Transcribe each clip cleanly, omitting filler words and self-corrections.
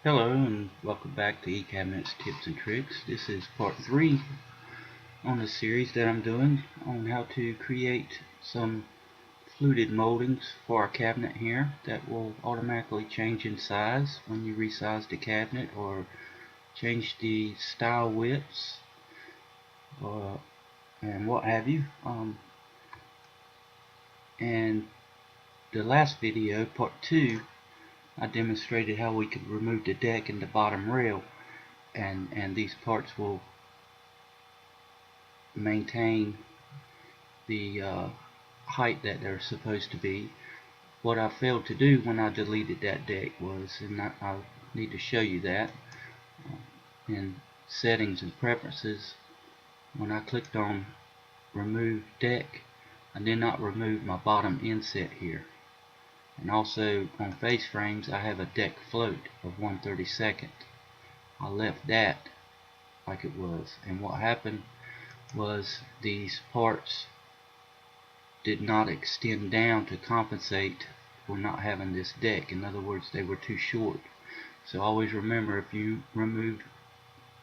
Hello and welcome back to eCabinets Tips and Tricks. This is part 3 on a series that I'm doing on how to create some fluted moldings for our cabinet here that will automatically change in size when you resize the cabinet or change the style widths and what have you. And the last video, part 2, I demonstrated how we could remove the deck and the bottom rail, and these parts will maintain the height that they're supposed to be. What I failed to do when I deleted that deck was, and I need to show you that, in settings and preferences, when I clicked on remove deck, I did not remove my bottom inset here. And also on face frames I have a deck float of 1/32. I left that like it was, and what happened was these parts did not extend down to compensate for not having this deck. In other words, they were too short. So always remember, if you remove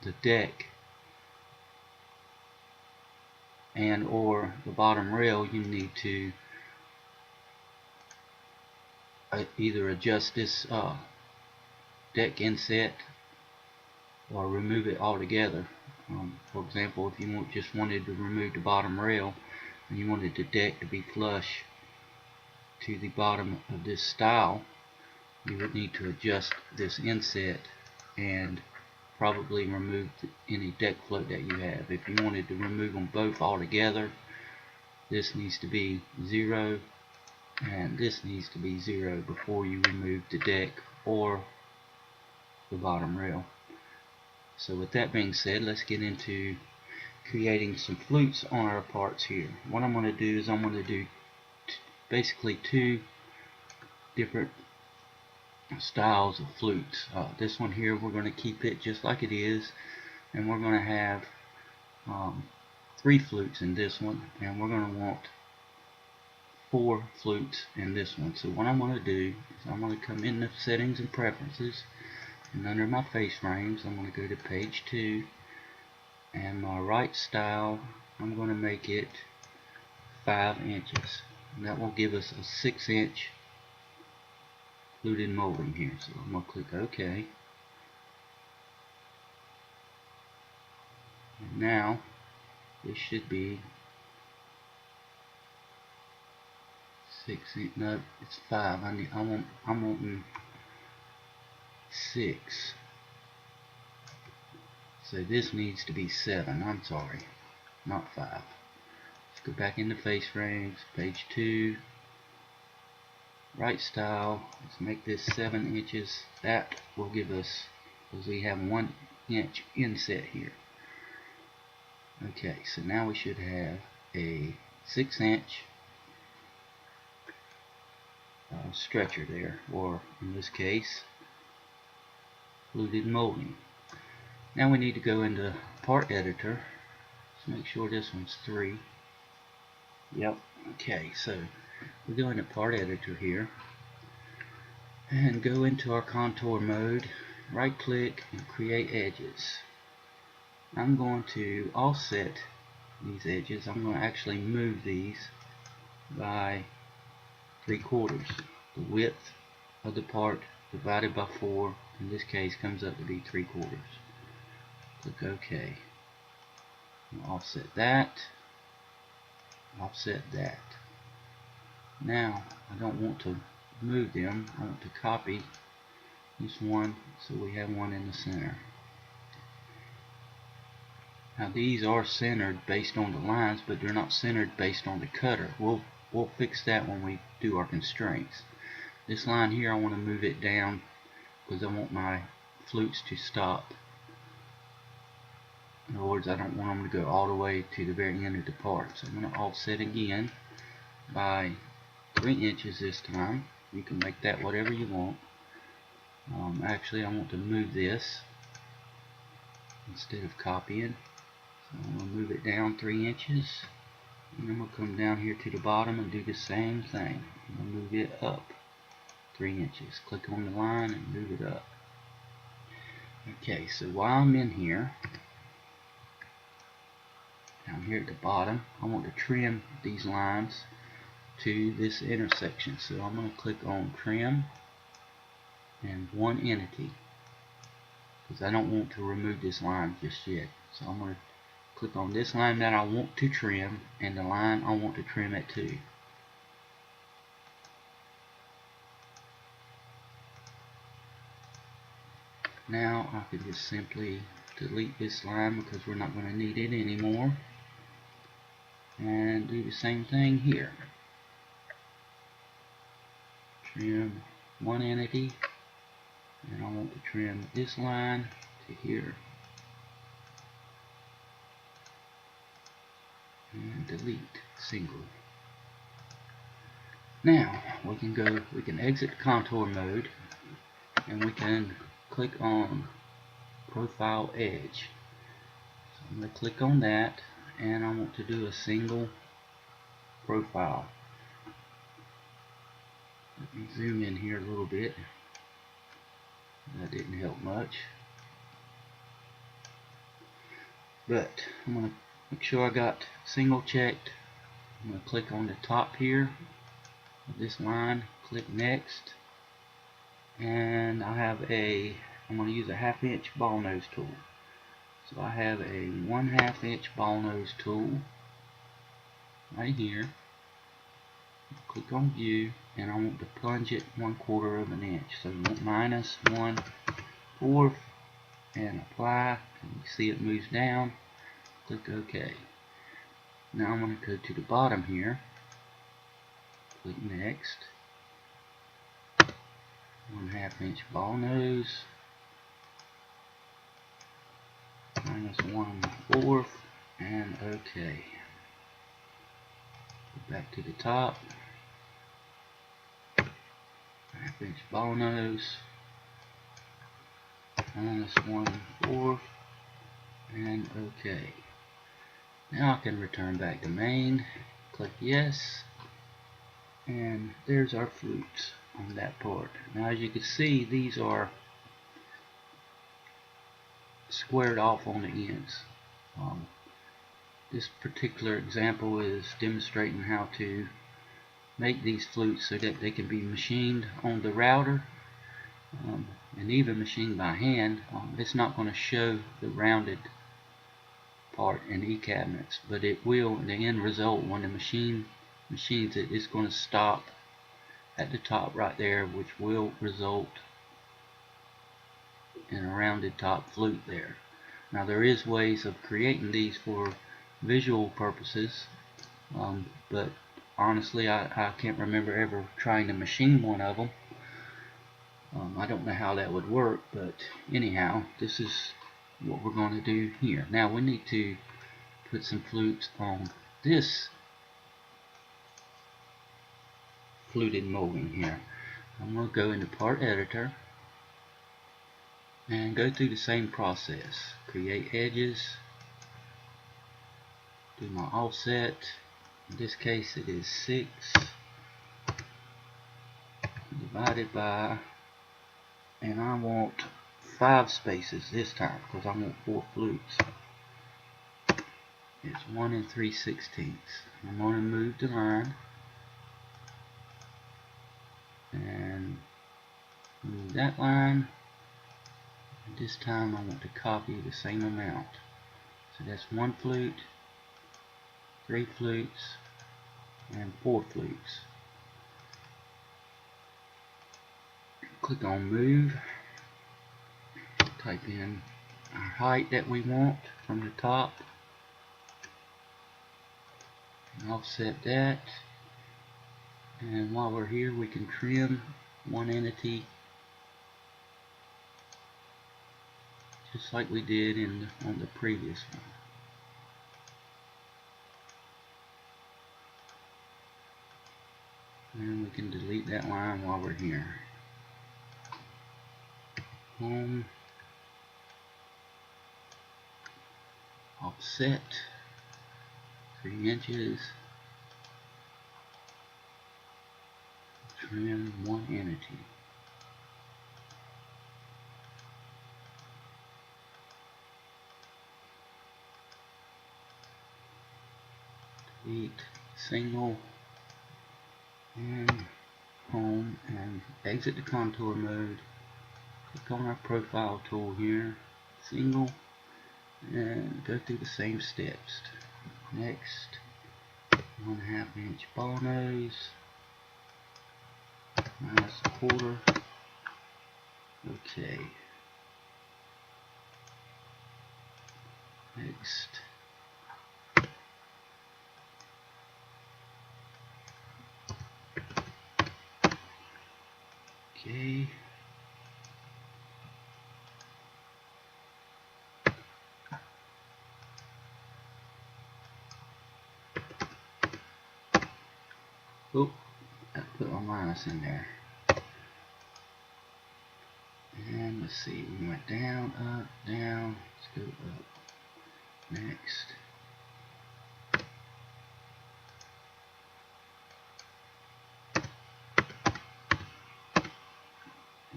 the deck and or the bottom rail, you need to either adjust this deck inset or remove it altogether. For example, if you just wanted to remove the bottom rail and you wanted the deck to be flush to the bottom of this style, you would need to adjust this inset and probably remove any deck float that you have. If you wanted to remove them both altogether, this needs to be 0 and this needs to be 0 before you remove the deck or the bottom rail. So with that being said, let's get into creating some flutes on our parts here. What I'm going to do is I'm going to do basically two different styles of flutes. This one here, we're going to keep it just like it is, and we're going to have 3 flutes in this one, and we're going to want 4 flutes in this one. So what I'm going to do is I'm going to come in the settings and preferences, and under my face frames I'm going to go to page 2, and my right style, I'm going to make it 5 inches, and that will give us a 6-inch fluted molding here. So I'm going to click OK, and now this should be 6 inch. No, it's 5. I'm wanting 6. So this needs to be 7. I'm sorry, not 5. Let's go back into face frames, page 2, right style. Let's make this 7 inches. That will give us, because we have 1 inch inset here. Okay, so now we should have a 6-inch stretcher there, or in this case, fluted molding. Now we need to go into part editor. Let's make sure this one's 3. Yep. Okay, so we go into part editor here and go into our contour mode, right click and create edges. I'm going to offset these edges. I'm going to actually move these by 3/4. The width of the part divided by 4 in this case comes up to be 3/4. Click OK. Offset that, offset that. Now I don't want to move them, I want to copy this one so we have one in the center. Now these are centered based on the lines, but they're not centered based on the cutter. We'll fix that when we do our constraints. This line here, I want to move it down because I want my flutes to stop. In other words, I don't want them to go all the way to the very end of the part. So I'm going to offset again by 3 inches this time. You can make that whatever you want. Actually, I want to move this instead of copying. So I'm going to move it down 3 inches. And I'm going to come down here to the bottom and do the same thing. I'm going to move it up 3 inches. Click on the line and move it up. Okay, so while I'm in here, down here at the bottom, I want to trim these lines to this intersection. So I'm going to click on Trim and One Entity, because I don't want to remove this line just yet. So I'm going to click on this line that I want to trim and the line I want to trim it to. Now I can just simply delete this line because we're not going to need it anymore, and do the same thing here. Trim one entity, and I want to trim this line to here, and delete single. Now we can exit contour mode, and we can click on Profile Edge. So I'm going to click on that, and I want to do a single profile. Let me zoom in here a little bit. That didn't help much. But I'm going to make sure I got single checked. I'm going to click on the top here of this line, click next, and I'm going to use a 1/2 inch ball nose tool. So I have a 1/2 inch ball nose tool right here. Click on view, and I want to plunge it 1/4 of an inch. So you want -1/4 and apply, and you see it moves down. Click OK. Now I'm going to go to the bottom here, click next, 1/2 inch ball nose, -1/4, and OK. Back to the top, 1/2 inch ball nose, -1/4, and OK. Now I can return back to main, click yes, and there's our flutes on that part. Now as you can see, these are squared off on the ends. This particular example is demonstrating how to make these flutes so that they can be machined on the router, and even machined by hand. It's not going to show the rounded part in eCabinets, but it will in the end result. When the machine machines it, it's going to stop at the top right there, which will result in a rounded top flute there. Now there is ways of creating these for visual purposes, but honestly I can't remember ever trying to machine one of them. I don't know how that would work, but anyhow, this is what we're going to do here. Now we need to put some flutes on this fluted molding here. I'm going to go into Part Editor and go through the same process. Create edges, do my offset. In this case it is 6 divided by, and I want 5 spaces this time because I want 4 flutes. It's 1 3/16. I'm going to move the line and move that line, and this time I want to copy the same amount. So that's 1 flute, 3 flutes, and 4 flutes. Click on move, type in our height that we want from the top, and offset that. And while we're here, we can trim one entity just like we did on the previous one. And we can delete that line while we're here. Home, offset 3 inches, trim one entity. delete single and home, and exit the contour mode. Click on our profile tool here, single, and go through the same steps. Next, 1/2 inch ball nose, minus a quarter. Okay. Next. Okay. Oh, I put my minus in there. And let's see, we went down, up, down. Let's go up. Next.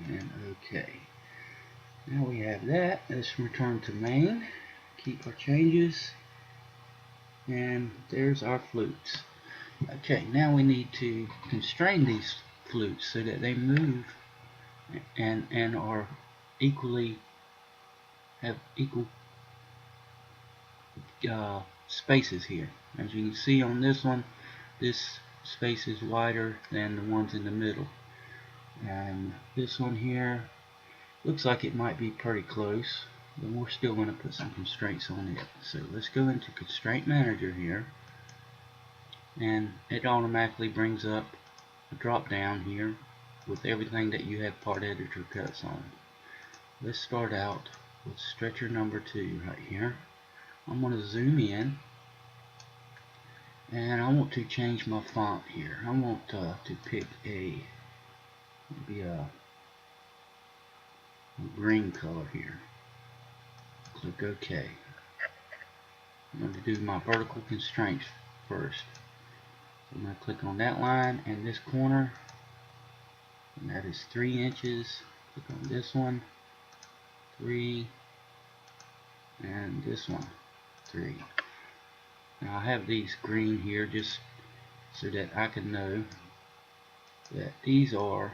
And okay. Now we have that. Let's return to main. Keep our changes. And there's our flutes. Okay, now we need to constrain these flutes so that they move and are equally have equal spaces here. As you can see on this one, this space is wider than the ones in the middle, and this one here looks like it might be pretty close, but we're still going to put some constraints on it. So let's go into Constraint Manager here, and it automatically brings up a drop down here with everything that you have part editor cuts on. Let's start out with stretcher number 2 right here. I'm going to zoom in, and I want to change my font here. I want to pick maybe a green color here. Click OK. I'm going to do my vertical constraints first. So I'm going to click on that line and this corner, and that is 3 inches. Click on this one, 3, and this one, 3. Now I have these green here just so that I can know that these are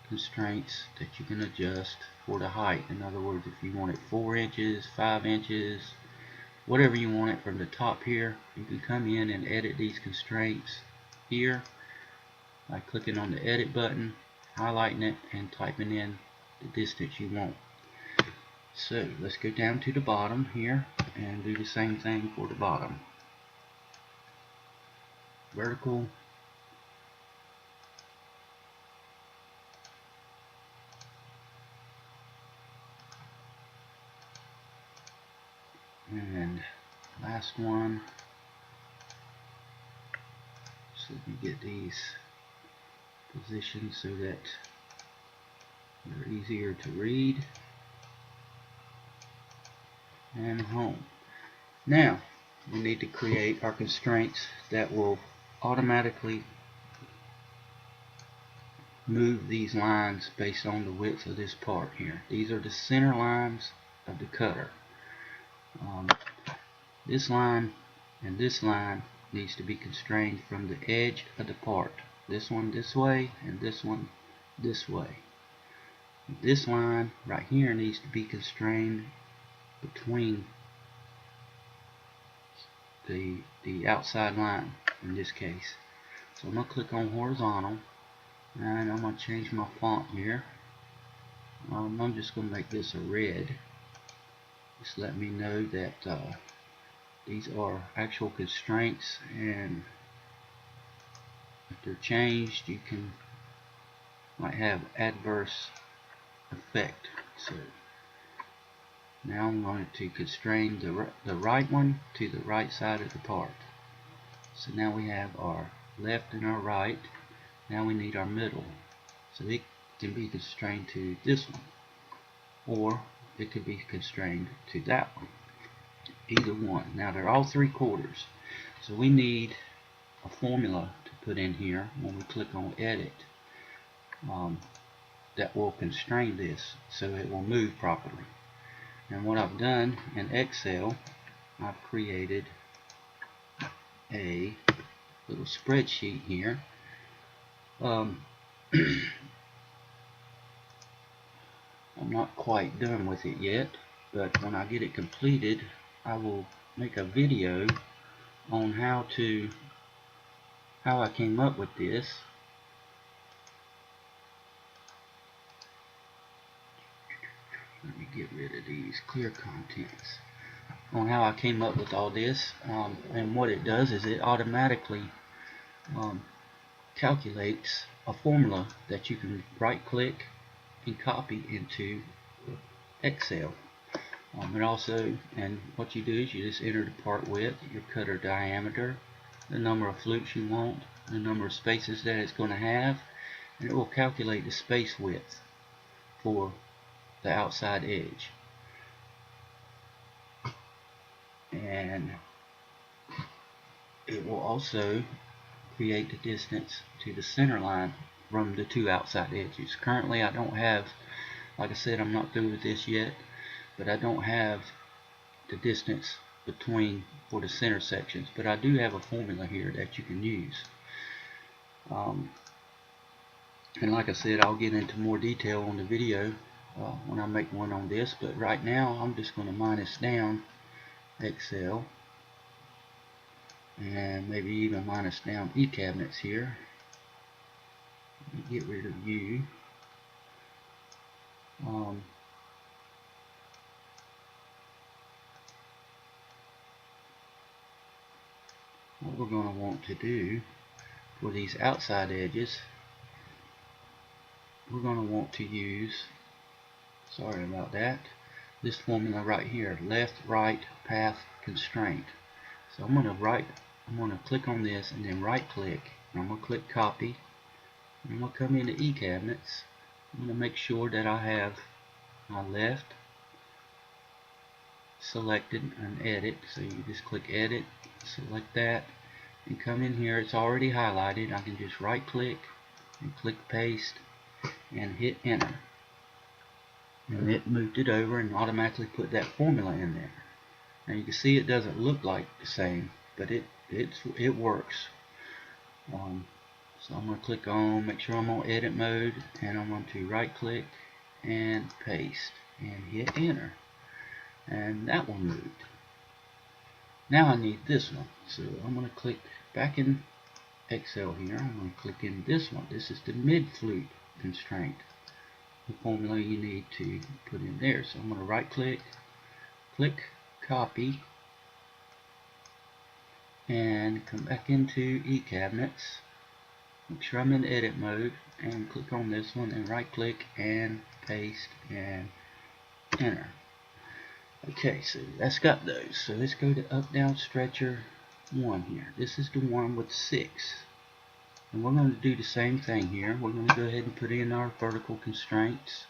constraints that you can adjust for the height. In other words, if you want it 4 inches, 5 inches, whatever you want it from the top here, you can come in and edit these constraints here by clicking on the edit button, highlighting it, and typing in the distance you want. So let's go down to the bottom here and do the same thing for the bottom. Vertical, and last one. So we get these positions so that they're easier to read. And home. Now we need to create our constraints that will automatically move these lines based on the width of this part here. These are the center lines of the cutter. This line and this line needs to be constrained from the edge of the part. This one this way and this one this way. This line right here needs to be constrained between the outside line in this case. So I'm going to click on horizontal, and I'm going to change my font here. I'm just going to make this a red. Just let me know that these are actual constraints, and if they're changed you might have adverse effect. So now I'm going to constrain the right one to the right side of the part. So now we have our left and our right. Now we need our middle. So it can be constrained to this one, or it could be constrained to that one. Either one. Now they're all 3/4. So we need a formula to put in here when we click on edit that will constrain this so it will move properly. And what I've done in Excel, I've created a little spreadsheet here. I'm not quite done with it yet, but when I get it completed, I will make a video on how I came up with this. Let me get rid of these clear contents. On how I came up with all this, and what it does is it automatically calculates a formula that you can right click and copy into Excel. And what you do is you just enter the part width, your cutter diameter, the number of flutes you want, the number of spaces that it's going to have, and it will calculate the space width for the outside edge. And it will also create the distance to the center line from the two outside edges. Currently I don't have, like I said, I'm not through with this yet, but I don't have the distance between for the center sections, but I do have a formula here that you can use. And like I said, I'll get into more detail on the video when I make one on this, but right now I'm just going to minus down Excel and maybe even minus down eCabinets here. Let me get rid of U. What we're going to want to do for these outside edges, we're going to want to use, sorry about that, this formula right here, left, right, path, constraint. So I'm going to click on this and then right click, and I'm going to click copy, and I'm going to come into eCabinets. I'm going to make sure that I have my left selected and edit. So you just click edit, select that, and come in here. It's already highlighted. I can just right click and click paste and hit enter, and it moved it over and automatically put that formula in there. Now you can see it doesn't look like the same, but it works. So I'm going to click on, make sure I'm on edit mode, and I'm going to right click and paste and hit enter, and that one moved. Now I need this one, so I'm going to click back in Excel here. I'm going to click in this one. This is the mid flute constraint, the formula you need to put in there. So I'm going to right click, click copy, and come back into eCabinets. Make sure I'm in edit mode and click on this one and right click and paste and enter. Okay, so that's got those. So let's go to up down stretcher 1 here. This is the one with 6. And we're going to do the same thing here. We're going to go ahead and put in our vertical constraints.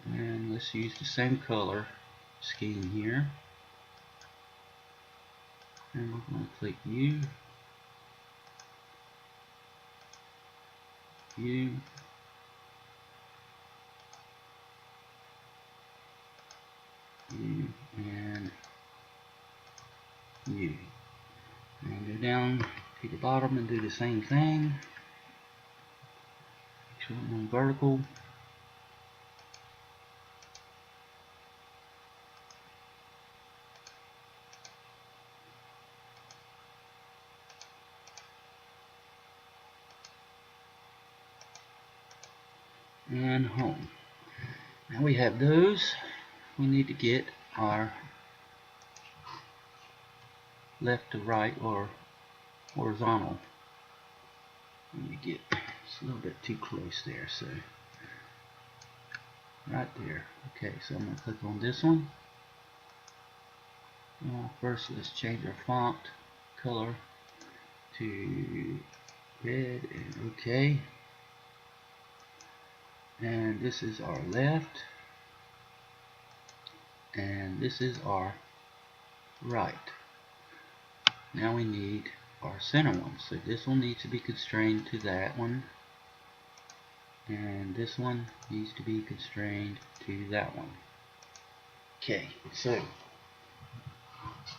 And let's use the same color scheme here. And we're going to click U, U, U, and U. And go down to the bottom and do the same thing. Make sure I'm on vertical. And home. Now we have those. We need to get our left to right or horizontal. Let me get, it's a little bit too close there, so right there. Okay, so I'm going to click on this one. First let's change our font color to red, and okay. And this is our left, and this is our right. Now we need our center one, so this one needs to be constrained to that one, and this one needs to be constrained to that one. Okay, so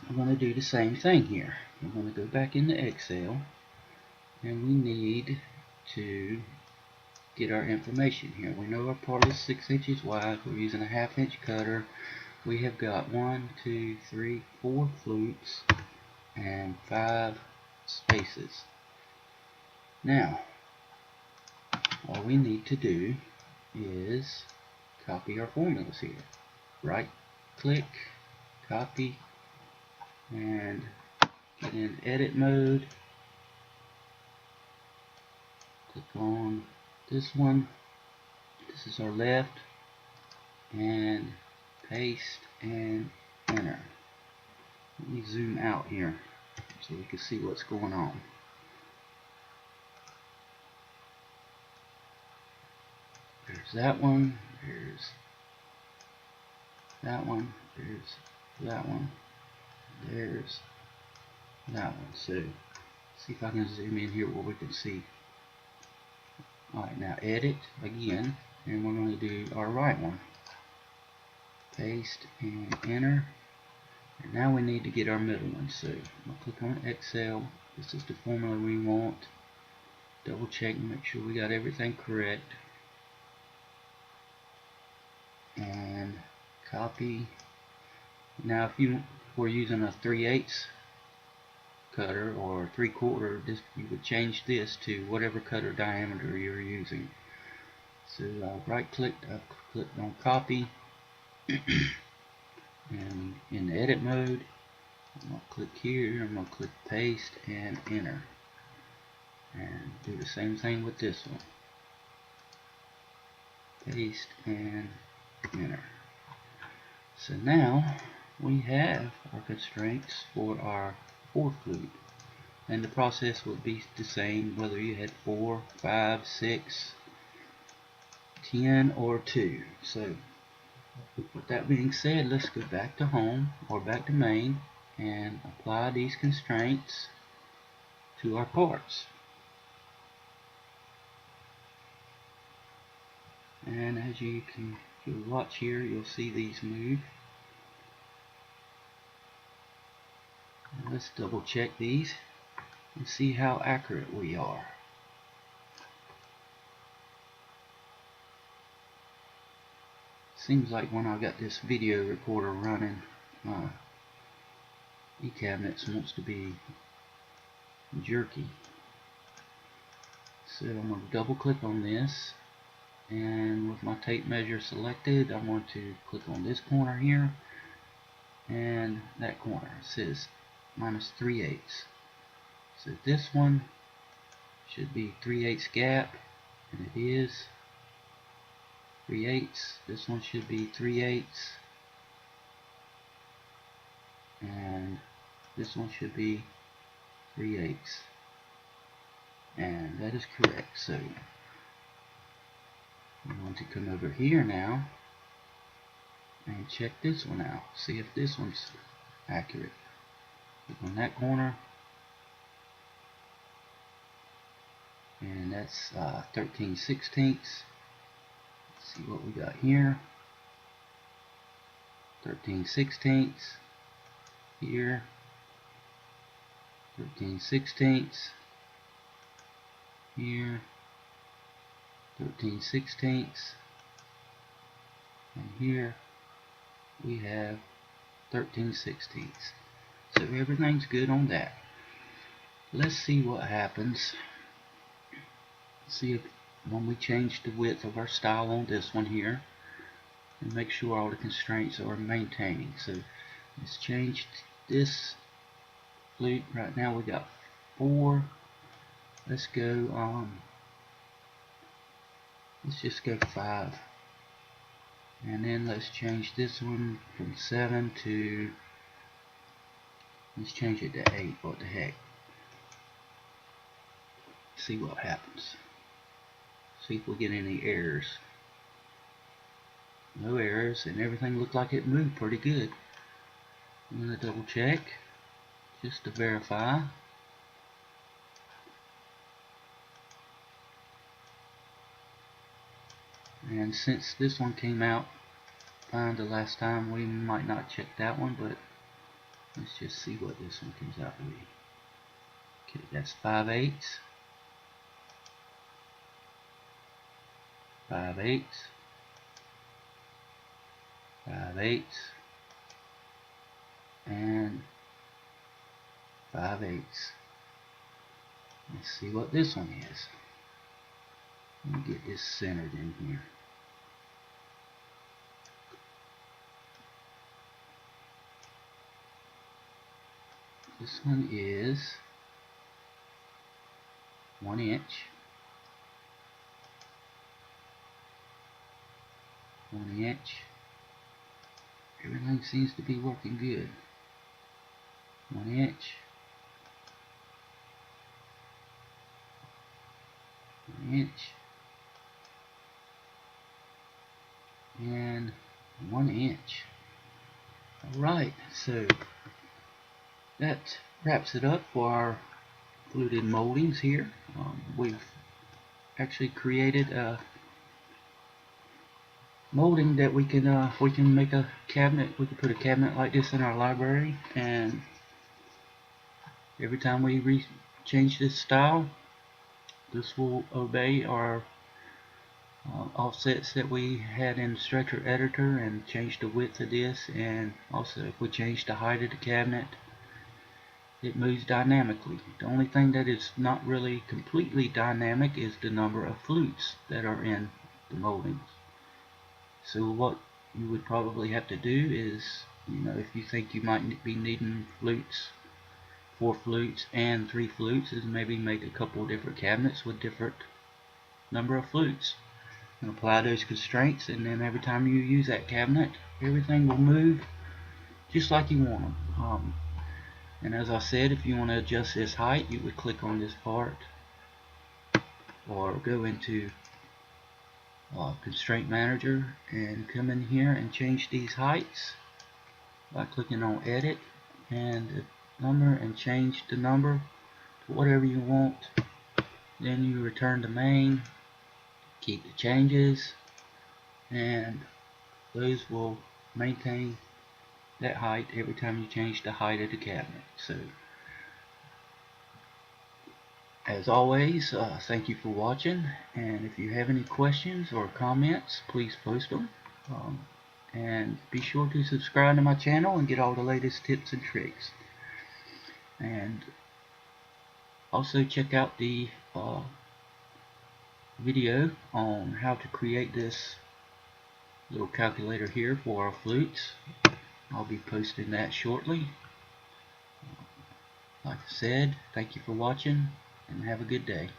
I'm going to do the same thing here. I'm going to go back into Excel, and we need to get our information here. We know our part is 6 inches wide. We're using a 1/2 inch cutter. We have got 1, 2, 3, 4 flutes and 5 spaces. Now, all we need to do is copy our formulas here. Right click, copy, and get in edit mode. Click on this one. This is our left, and paste and enter. Let me zoom out here so we can see what's going on. There's that one, there's that one, there's that one, there's that one. So, see if I can zoom in here where we can see. Alright, now edit again, and we're going to do our right one. Paste and enter. And now we need to get our middle one. So, I'll click on Excel. This is the formula we want. Double check and make sure we got everything correct. And copy. Now, if you were using a 3/8 cutter or 3/4, this you would change this to whatever cutter diameter you're using. So right click, I've clicked on copy, and in the edit mode, I'm going to click here, I'm going to click paste and enter, and do the same thing with this one. Paste and enter. So now we have our constraints for our 4 flute, and the process would be the same whether you had 4, 5, 6, 10 or 2. So with that being said, let's go back to home or back to main and apply these constraints to our parts. And as you can watch here, you'll see these move. And let's double check these and see how accurate we are. Seems like when I got this video recorder running, eCabinets wants to be jerky. So I'm going to double click on this, and with my tape measure selected, I want to click on this corner here and that corner. It says -3/8. So this one should be 3/8 gap, and it is 3/8. This one should be 3/8, and this one should be 3/8, and that is correct. So I'm going to come over here now and check this one out, see if this one's accurate. Click on that corner, and that's 13/16. Let's see what we got here. 13/16 here, 13/16 here, 13/16, and here we have 13/16. So everything's good on that. Let's see what happens. See if when we change the width of our style on this one here, and make sure all the constraints are maintaining. So let's change this flute. Right now we got 4. Let's go let's just go 5, and then let's change this one from 7 to, let's change it to 8. What the heck. See what happens. See if we get any errors. No errors, and everything looked like it moved pretty good. I'm going to double check just to verify. And since this one came out fine the last time, we might not check that one, but Let's just see what this one comes out to be. Okay, that's 5/8, 5/8, 5/8, and 5/8. Let's see what this one is. Let me get this centered in here. This one is 1 inch, 1 inch. Everything seems to be working good. 1 inch, 1 inch, and 1 inch. Alright, so that wraps it up for our fluted moldings here. We've actually created a molding that we can make a cabinet. We can put a cabinet like this in our library, and every time we change this style, this will obey our offsets that we had in the structure editor, and change the width of this, and also if we change the height of the cabinet, it moves dynamically. The only thing that is not really completely dynamic is the number of flutes that are in the moldings. So what you would probably have to do is, if you think you might be needing flutes, 4 flutes and 3 flutes, is maybe make a couple of different cabinets with different number of flutes and apply those constraints, and then every time you use that cabinet, everything will move just like you want them. And as I said, if you want to adjust this height, you would click on this part or go into Constraint Manager and come in here and change these heights by clicking on Edit and the number, and change the number to whatever you want. Then you return to main, keep the changes, and those will maintain that height every time you change the height of the cabinet. So as always, thank you for watching, and if you have any questions or comments, please post them, and be sure to subscribe to my channel and get all the latest tips and tricks. And also check out the video on how to create this little calculator here for our flutes. I'll be posting that shortly. Like I said, thank you for watching, and have a good day.